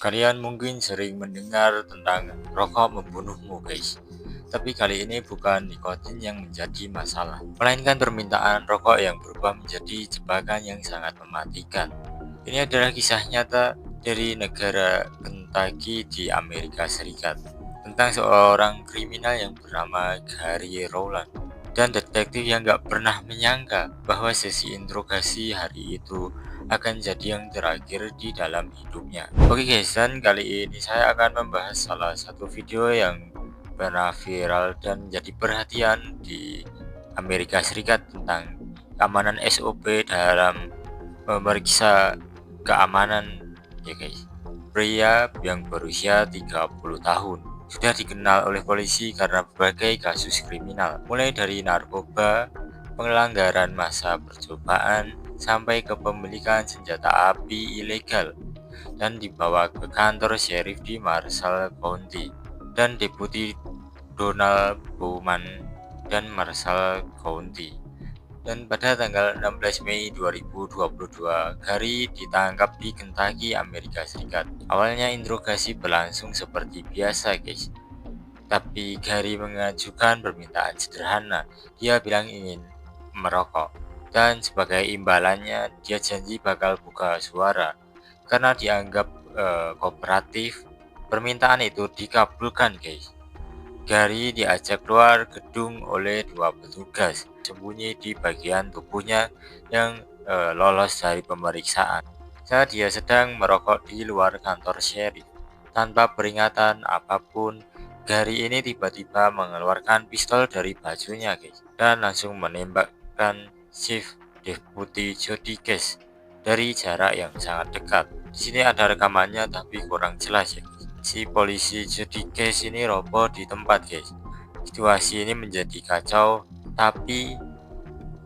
Kalian mungkin sering mendengar tentang rokok membunuhmu, guys. Tapi kali ini bukan nikotin yang menjadi masalah, melainkan permintaan rokok yang berubah menjadi jebakan yang sangat mematikan. Ini adalah kisah nyata dari negara Kentucky di Amerika Serikat tentang seorang kriminal yang bernama Gary Rowland dan detektif yang gak pernah menyangka bahwa sesi interogasi hari itu akan jadi yang terakhir di dalam hidupnya. Oke guys, dan kali ini saya akan membahas salah satu video yang pernah viral dan menjadi perhatian di Amerika Serikat tentang keamanan SOP dalam memeriksa keamanan ya guys. Pria yang berusia 30 tahun sudah dikenal oleh polisi karena berbagai kasus kriminal, mulai dari narkoba, pelanggaran masa percobaan, sampai kepemilikan senjata api ilegal, dan dibawa ke kantor sheriff di Marshall County dan Deputi Donald Bowman dan Marshall County. Dan pada tanggal 16 Mei 2022, Gary ditangkap di Kentucky, Amerika Serikat. Awalnya interogasi berlangsung seperti biasa guys, tapi Gary mengajukan permintaan sederhana. Dia bilang ingin merokok, dan sebagai imbalannya dia janji bakal buka suara. Karena dianggap kooperatif, permintaan itu dikabulkan guys. Gary diajak keluar gedung oleh dua petugas, sembunyi di bagian tubuhnya yang lolos dari pemeriksaan saat dia sedang merokok di luar kantor sheriff. Tanpa peringatan apapun, Gary ini tiba-tiba mengeluarkan pistol dari bajunya guys, dan langsung menembakkan Chief Deputy Jody Case dari jarak yang sangat dekat. Di sini ada rekamannya tapi kurang jelas ya. Si polisi Jody Case ini roboh di tempat guys. Situasi ini menjadi kacau, tapi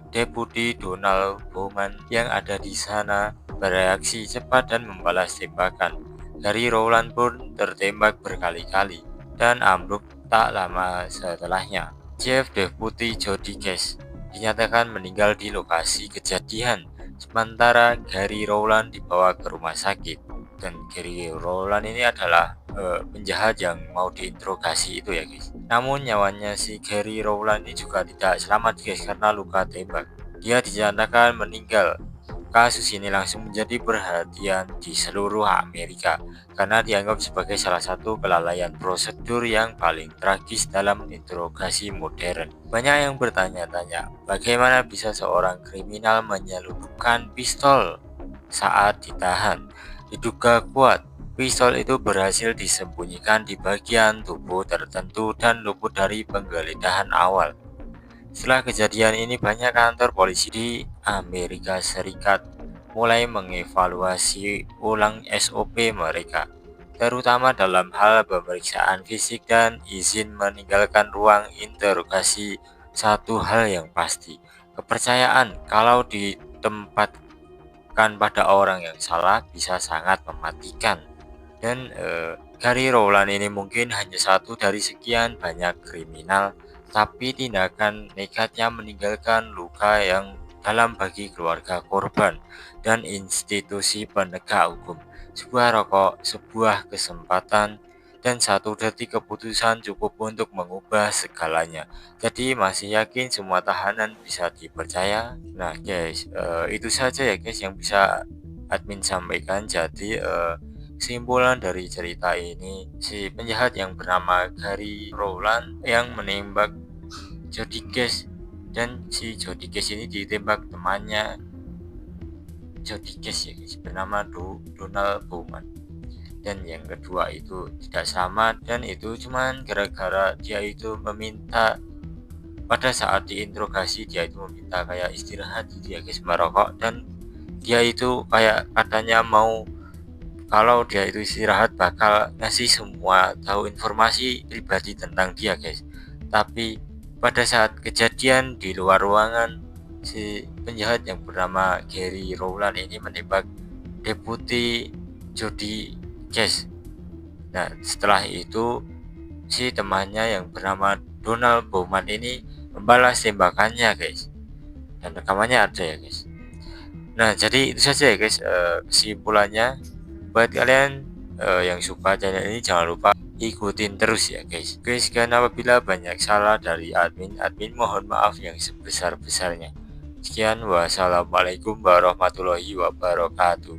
Deputi Donald Bowman yang ada di sana bereaksi cepat dan membalas tembakan. Gary Rowland pun tertembak berkali-kali dan ambruk tak lama setelahnya. Chief Deputy Jody Case dinyatakan meninggal di lokasi kejadian, sementara Gary Rowland dibawa ke rumah sakit. Dan Gary Rowland ini adalah penjahat yang mau diinterogasi itu ya guys. Namun nyawanya si Gary Rowland ini juga tidak selamat guys karena luka tembak. Dia dinyatakan meninggal. Kasus ini langsung menjadi perhatian di seluruh Amerika karena dianggap sebagai salah satu kelalaian prosedur yang paling tragis dalam interogasi modern. Banyak yang bertanya-tanya, bagaimana bisa seorang kriminal menyelundupkan pistol saat ditahan? Diduga kuat, pistol itu berhasil disembunyikan di bagian tubuh tertentu dan luput dari penggeledahan awal. Setelah kejadian ini, banyak kantor polisi di Amerika Serikat mulai mengevaluasi ulang SOP mereka, terutama dalam hal pemeriksaan fisik dan izin meninggalkan ruang interogasi. Satu hal yang pasti, kepercayaan kalau ditempatkan pada orang yang salah bisa sangat mematikan. Dan Gary Rowland ini mungkin hanya satu dari sekian banyak kriminal, tapi tindakan nekatnya meninggalkan luka yang dalam bagi keluarga korban dan institusi penegak hukum. Sebuah rokok, sebuah kesempatan, dan satu detik keputusan cukup untuk mengubah segalanya. Jadi masih yakin semua tahanan bisa dipercaya? Nah guys, itu saja ya guys yang bisa admin sampaikan. Jadi kesimpulan dari cerita ini, si penjahat yang bernama Gary Rowland yang menembak Jody Case, dan si Jody Case ini ditembak temannya Jody Case ya guys, bernama Donald Bowman. Dan yang kedua itu tidak sama, dan itu cuman gara-gara dia itu meminta, pada saat diinterogasi dia itu meminta kayak istirahat gitu ya guys, merokok, dan dia itu kayak katanya mau, kalau dia itu istirahat bakal ngasih semua tahu informasi pribadi tentang dia guys. Tapi pada saat kejadian di luar ruangan, si penjahat yang bernama Gary Rowland ini menembak Deputi Jody Case. Nah setelah itu si temannya yang bernama Donald Bowman ini membalas tembakannya guys, dan rekamannya ada ya guys. Nah jadi itu saja ya guys, kesimpulannya buat kalian yang suka channel ini jangan lupa ikutin terus ya guys. Oke, sekian, apabila banyak salah dari admin mohon maaf yang sebesar-besarnya. Sekian, wassalamualaikum warahmatullahi wabarakatuh.